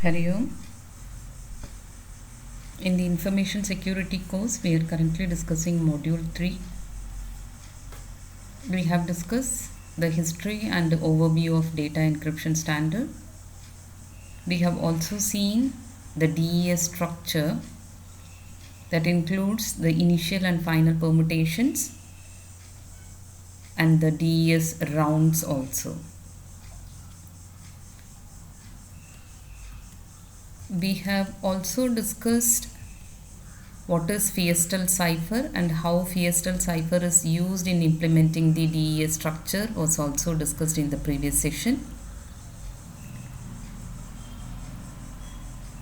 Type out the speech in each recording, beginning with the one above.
Hari Om. In the Information Security course, we are currently discussing Module 3. We have discussed the history and overview of data encryption standard. We have also seen the DES structure that includes the initial and final permutations and the DES rounds also. We have also discussed what is Feastel cipher and how Feastel cipher is used in implementing the DES structure was also discussed in the previous session.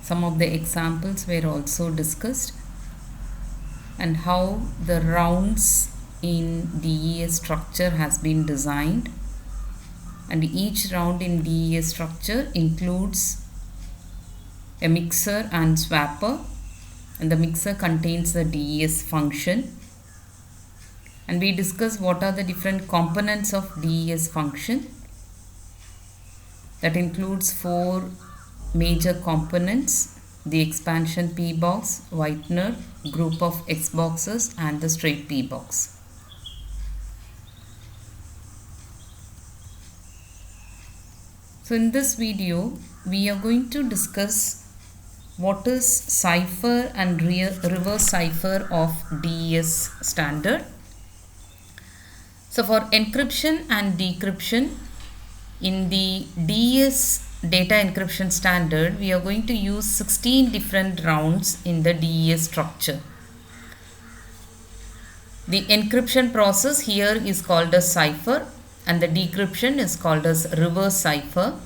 Some of the examples were also discussed and how the rounds in DES structure has been designed, and each round in DES structure includes a mixer and swapper, and the mixer contains the DES function, and we discuss what are the different components of DES function. That includes 4 major components: the expansion P box, whitener, group of X boxes, and the straight P box. So in this video we are going to discuss what is cipher and reverse cipher of DES standard. So for encryption and decryption in the DES data encryption standard, we are going to use 16 different rounds in the DES structure. The encryption process here is called as cipher and the decryption is called as reverse cipher.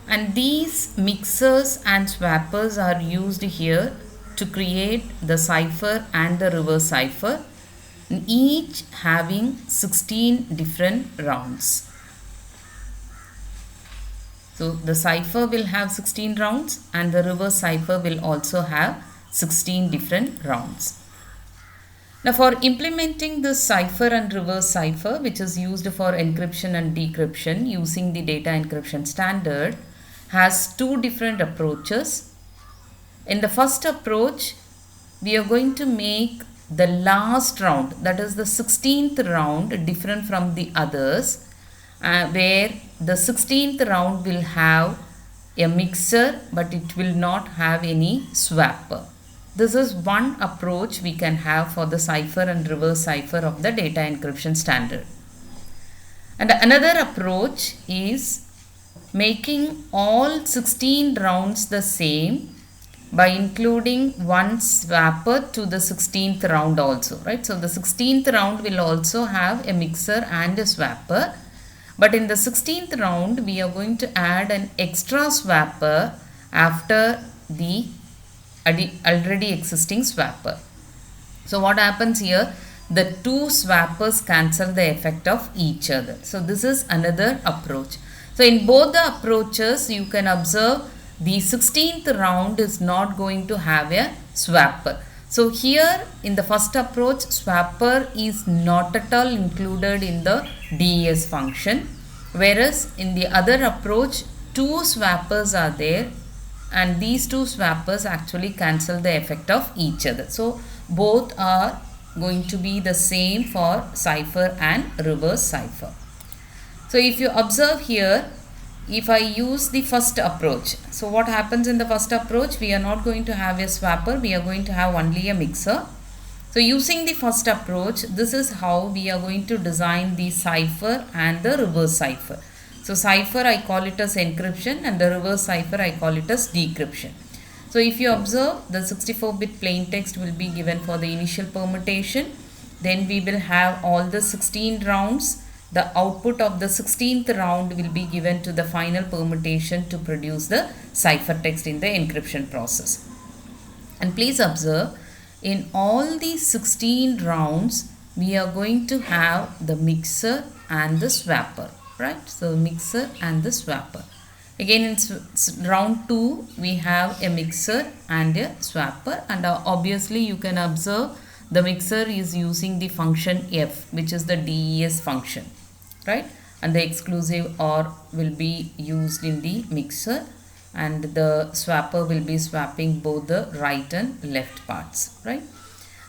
And these mixers and swappers are used here to create the cipher and the reverse cipher, each having 16 different rounds. So the cipher will have 16 rounds and the reverse cipher will also have 16 different rounds. Now for implementing this cipher and reverse cipher, which is used for encryption and decryption using the data encryption standard, has 2 different approaches. In the first approach, we are going to make the last round, that is the 16th round, different from the others, where the 16th round will have a mixer but it will not have any swapper. This is one approach we can have for the cipher and reverse cipher of the data encryption standard. And another approach is making all 16 rounds the same by including one swapper to the 16th round also, right? So the 16th round will also have a mixer and a swapper, but in the 16th round we are going to add an extra swapper after the already existing swapper. So what happens here? The 2 swappers cancel the effect of each other. So this is another approach. So in both the approaches, you can observe the 16th round is not going to have a swapper. So here in the first approach, swapper is not at all included in the DES function, whereas in the other approach, 2 swappers are there and these 2 swappers actually cancel the effect of each other. So both are going to be the same for cipher and reverse cipher. So if you observe here, if I use the first approach, so what happens in the first approach? We are not going to have a swapper, we are going to have only a mixer. So using the first approach, this is how we are going to design the cipher and the reverse cipher. So cipher I call it as encryption and the reverse cipher I call it as decryption. So if you observe, the 64-bit plain text will be given for the initial permutation. Then we will have all the 16 rounds. The output of the 16th round will be given to the final permutation to produce the ciphertext in the encryption process. And please observe, in all these 16 rounds, we are going to have the mixer and the swapper, right? So mixer and the swapper. Again in round 2, we have a mixer and a swapper, and obviously you can observe the mixer is using the function f, which is the DES function, right? And the exclusive OR will be used in the mixer. and the swapper will be swapping both the right and left parts, right?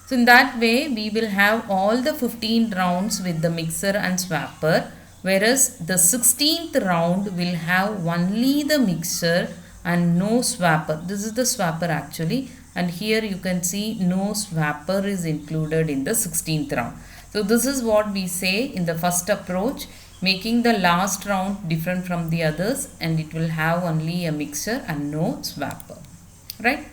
So in that way we will have all the 15 rounds with the mixer and swapper, whereas the 16th round will have only the mixer and no swapper. This is the swapper actually, and here you can see no swapper is included in the 16th round. So this is what we say in the first approach, making the last round different from the others, and it will have only a mixer and no swapper, right?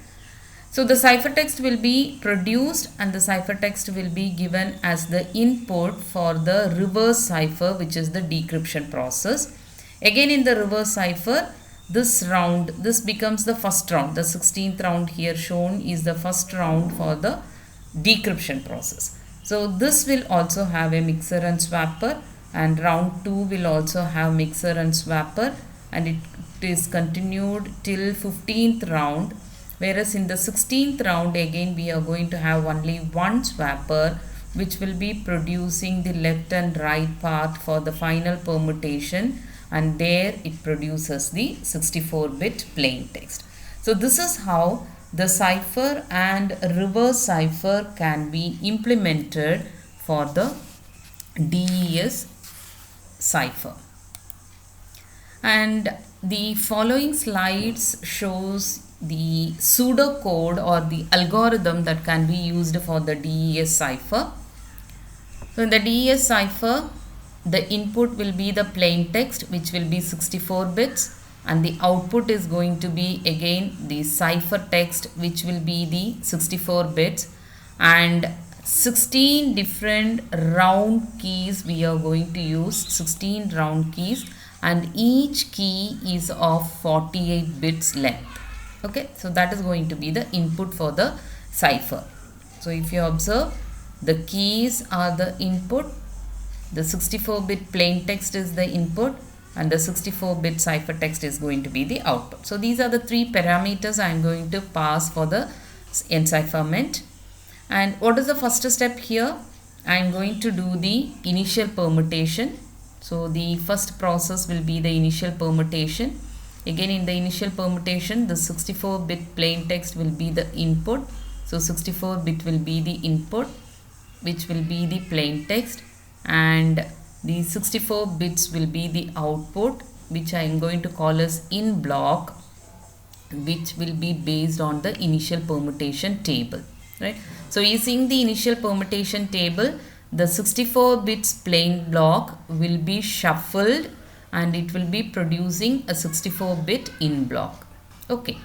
So the ciphertext will be produced and the ciphertext will be given as the input for the reverse cipher, which is the decryption process. Again in the reverse cipher, this becomes the first round. The 16th round here shown is the first round for the decryption process. So this will also have a mixer and swapper, and round 2 will also have mixer and swapper, and it is continued till 15th round. Whereas in the 16th round again we are going to have only one swapper, which will be producing the left and right part for the final permutation, and there it produces the 64-bit plain text. So this is how the cipher and reverse cipher can be implemented for the DES cipher. And the following slides shows the pseudocode or the algorithm that can be used for the DES cipher. So in the DES cipher, the input will be the plain text, which will be 64 bits, and the output is going to be again the cipher text, which will be the 64 bits, and 16 different round keys we are going to use, 16 round keys, and each key is of 48 bits length. Okay, so that is going to be the input for the cipher. So if you observe, the keys are the input, the 64-bit plain text is the input, and the 64-bit ciphertext is going to be the output. So these are the three parameters I am going to pass for the encipherment. And what is the first step here? I am going to do the initial permutation. So the first process will be the initial permutation. Again in the initial permutation, the 64-bit plain text will be the input. So 64-bit will be the input, which will be the plain text, and the 64 bits will be the output, which I am going to call as in block, which will be based on the initial permutation table, right? So using the initial permutation table, the 64 bits plain block will be shuffled and it will be producing a 64-bit in block. Okay.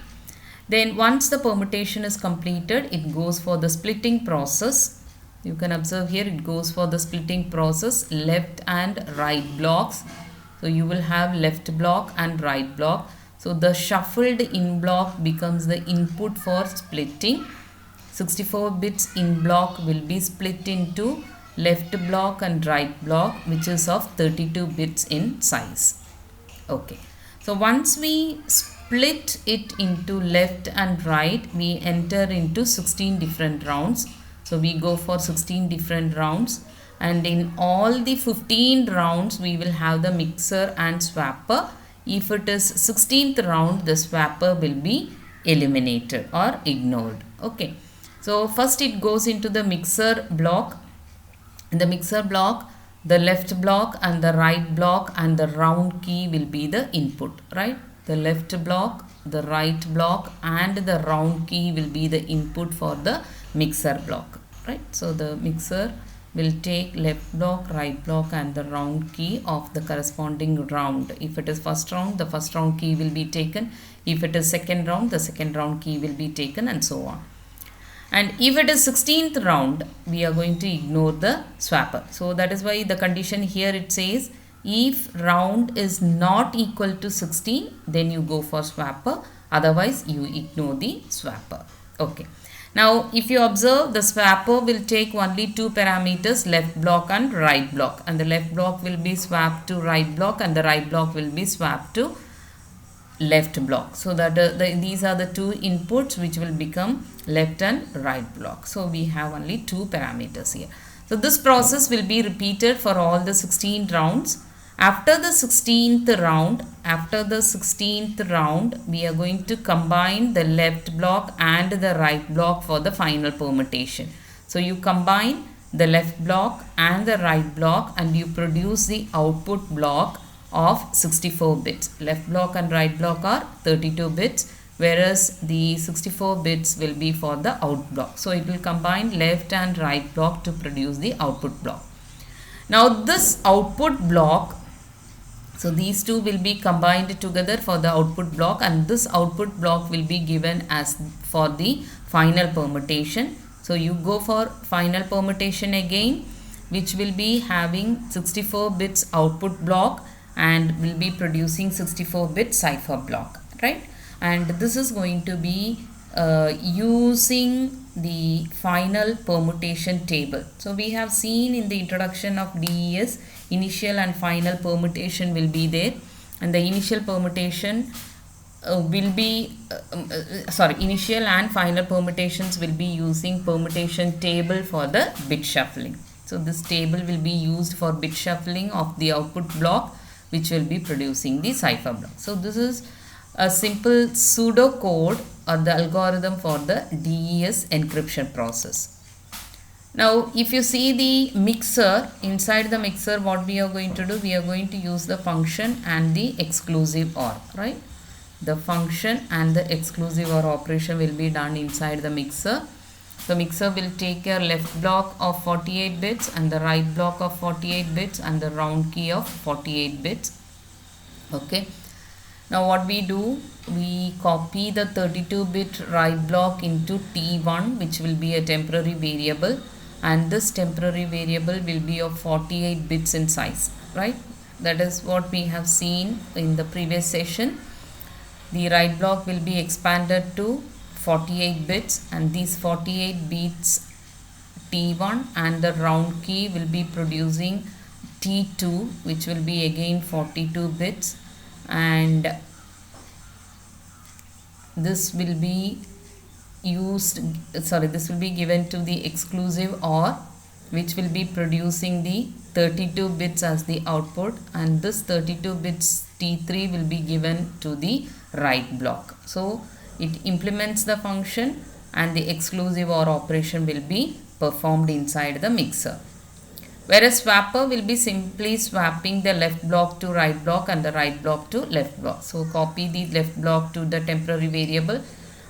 Then once the permutation is completed, it goes for the splitting process. You can observe here it goes for the splitting process, left and right blocks. So you will have left block and right block. So the shuffled in block becomes the input for splitting. 64 bits in block will be split into left block and right block, which is of 32 bits in size. Okay. So once we split it into left and right, we enter into 16 different rounds. So we go for 16 different rounds, and in all the 15 rounds we will have the mixer and swapper. If it is 16th round, the swapper will be eliminated or ignored. Okay. So first it goes into the mixer block. In the mixer block, the left block and the right block and the round key will be the input, right? The left block, the right block and the round key will be the input for the mixer block, right? So the mixer will take left block, right block and the round key of the corresponding round. If it is first round, the first round key will be taken. If it is second round, the second round key will be taken, and so on. And if it is 16th round, we are going to ignore the swapper. So that is why the condition here it says, if round is not equal to 16, then you go for swapper. Otherwise, you ignore the swapper. Okay. Now, if you observe, the swapper will take only two parameters, left block and right block. And the left block will be swapped to right block and the right block will be swapped to left block. So that these are the two inputs which will become left and right block. So we have only two parameters here. So this process will be repeated for all the 16 rounds, After the 16th round, we are going to combine the left block and the right block for the final permutation. So you combine the left block and the right block and you produce the output block of 64 bits. Left block and right block are 32 bits, whereas the 64 bits will be for the out block. So it will combine left and right block to produce the output block. Now this output block, so these two will be combined together for the output block, and this output block will be given as for the final permutation. So you go for final permutation again, which will be having 64 bits output block and will be producing 64 bit cipher block, right? And this is going to be using the final permutation table. So we have seen in the introduction of DES, initial and final permutation will be there, and the initial permutation initial and final permutations will be using permutation table for the bit shuffling. So this table will be used for bit shuffling of the output block, which will be producing the cipher block. So this is a simple pseudo code or the algorithm for the DES encryption process. Now if you see the mixer, inside the mixer what we are going to do, we are going to use the function and the exclusive OR, right? The function and the exclusive OR operation will be done inside the mixer. The mixer will take a left block of 48 bits and the right block of 48 bits and the round key of 48 bits. Okay. Now what we do, we copy the 32-bit right block into T1, which will be a temporary variable, and this temporary variable will be of 48 bits in size, right? That is what we have seen in the previous session. The right block will be expanded to 48 bits, and these 48 bits T1 and the round key will be producing T2, which will be again 42 bits, and this will be this will be given to the exclusive OR, which will be producing the 32 bits as the output, and this 32 bits T3 will be given to the right block. So it implements the function and the exclusive OR operation will be performed inside the mixer. Whereas swapper will be simply swapping the left block to right block and the right block to left block. So copy the left block to the temporary variable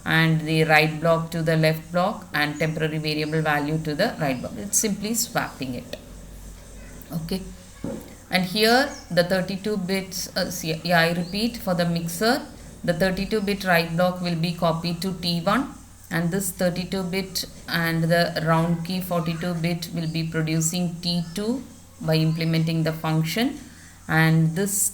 and the right block to the left block and temporary variable value to the right block. It's simply swapping it. Okay. And here the 32 bits, I repeat, for the mixer, the 32-bit right block will be copied to T1, and this 32-bit and the round key 42-bit will be producing T2 by implementing the function, and this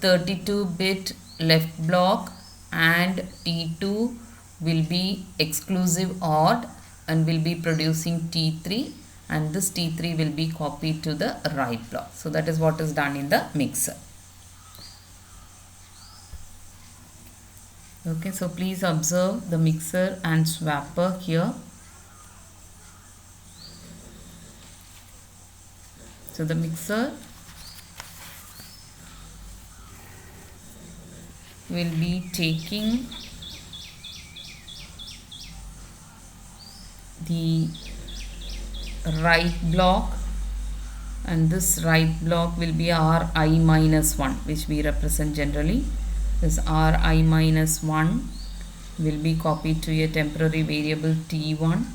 32-bit left block and T2 will be exclusive OR and will be producing T3, and this T3 will be copied to the right block. So that is what is done in the mixer. Okay, so please observe the mixer and swapper here. So the mixer will be taking the right block, and this right block will be Ri minus 1, which we represent generally. This Ri minus 1 will be copied to a temporary variable T1,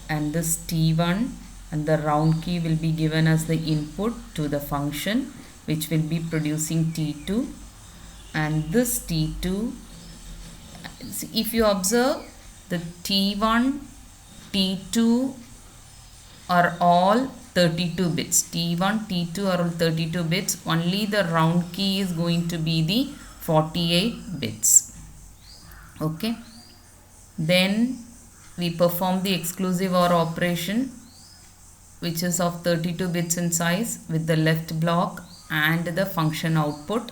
and this T1 and the round key will be given as the input to the function, which will be producing T2, and this T2, if you observe, the T1, T2 are all 32 bits. T1, T2 are all 32 bits. Only the round key is going to be the 48 bits. Okay. Then we perform the exclusive OR operation, which is of 32 bits in size, with the left block and the function output.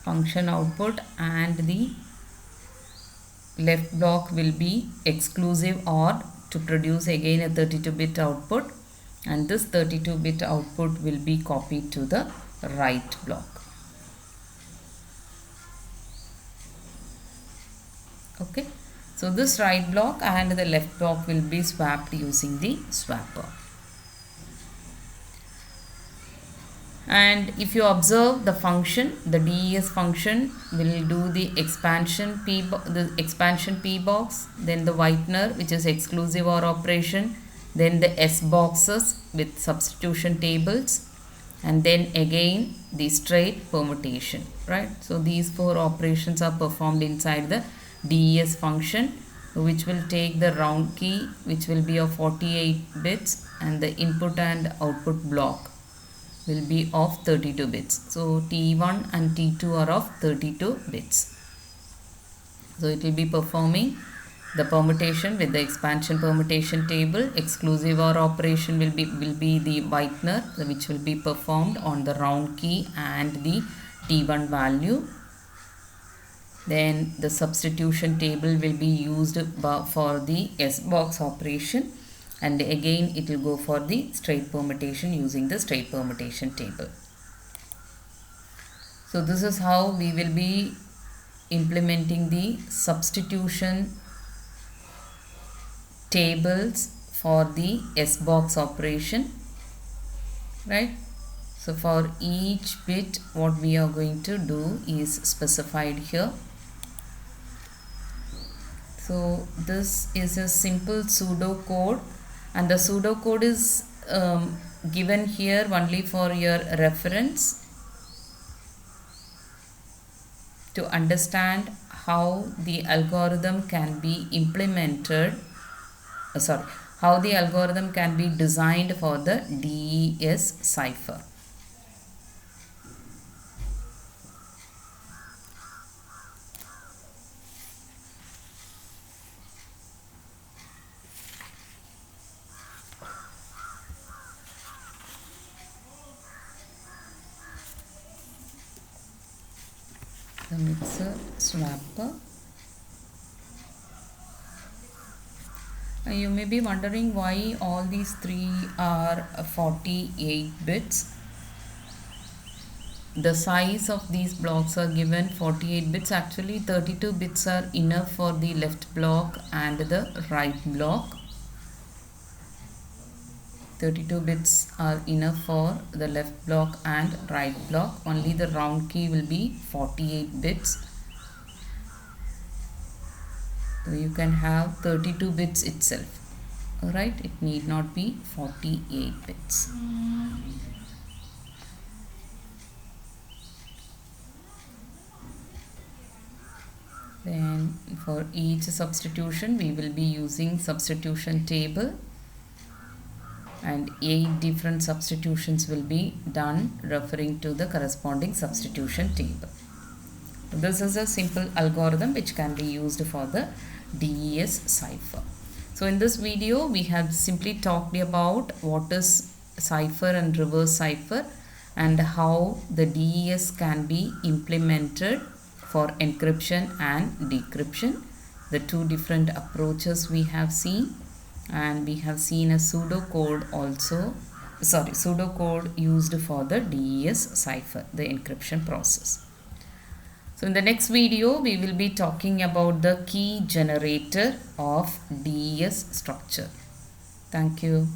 And the left block will be exclusive OR to produce again a 32-bit output, and this 32-bit output will be copied to the write block. Okay, so this write block and the left block will be swapped using the swapper. And if you observe the function, the DES function will do the expansion P box, then the whitener, which is exclusive OR operation, then the S boxes with substitution tables, and then again the straight permutation, right? So these four operations are performed inside the DES function, which will take the round key, which will be of 48 bits, and the input and output block will be of 32 bits. So T1 and T2 are of 32 bits. So it will be performing the permutation with the expansion permutation table. Exclusive OR operation will be the whitener, which will be performed on the round key and the T1 value. Then the substitution table will be used for the S box operation, and again it will go for the straight permutation using the straight permutation table. So this is how we will be implementing the substitution tables for the S box operation, right? So for each bit, what we are going to do is specified here. So this is a simple pseudo code, and the pseudo code is given here only for your reference to understand how the algorithm can be implemented, how the algorithm can be designed for the DES cipher. The mixer swapper. You may be wondering why all these three are 48 bits. The size of these blocks are given 48 bits. Actually 32 bits are enough for the left block and the right block. 32 bits are enough for the left block and right block. Only the round key will be 48 bits. So you can have 32 bits itself. Alright, it need not be 48 bits. Then for each substitution we will be using substitution table, and 8 different substitutions will be done referring to the corresponding substitution table. This is a simple algorithm which can be used for the DES cipher. So in this video we have simply talked about what is cipher and reverse cipher and how the DES can be implemented for encryption and decryption. The two different approaches we have seen, and we have seen a pseudocode used for the DES cipher, the encryption process. So in the next video we will be talking about the key generator of DES structure. Thank you.